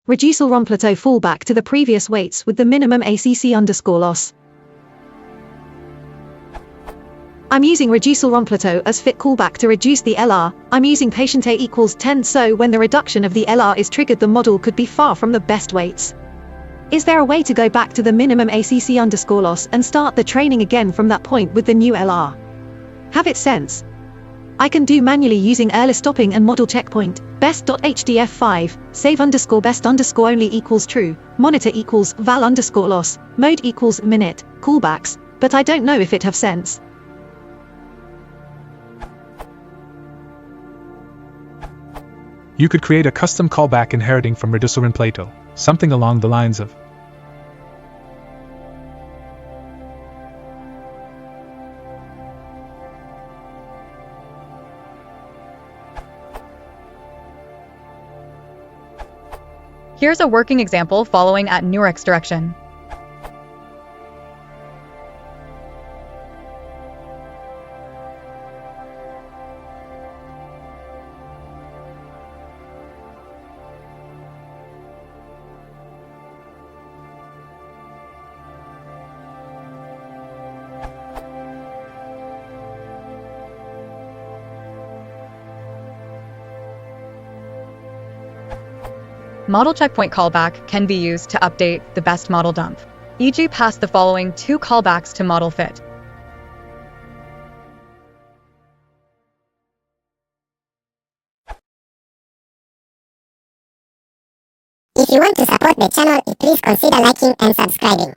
ReduceLROnPlateau fallback to the previous weights with the minimum ACC_loss. I'm using ReduceLROnPlateau as fit callback to reduce the LR. I'm using patient A equals 10, so when the reduction of the LR is triggered, the model could be far from the best weights. Is there a way to go back to the minimum ACC_loss and start the training again from that point with the new LR? Have it sense? I can do manually using early stopping and model checkpoint. Best.hdf5, save_best_only equals true, monitor equals val_loss, mode equals minute, callbacks, but I don't know if it have sense. You could create a custom callback inheriting from ReduceLROnPlateau, something along the lines of Here's a working example following at Nurex direction. Model checkpoint callback can be used to update the best model dump, e.g. pass the following two callbacks to model fit. If you want to support the channel, please consider liking and subscribing.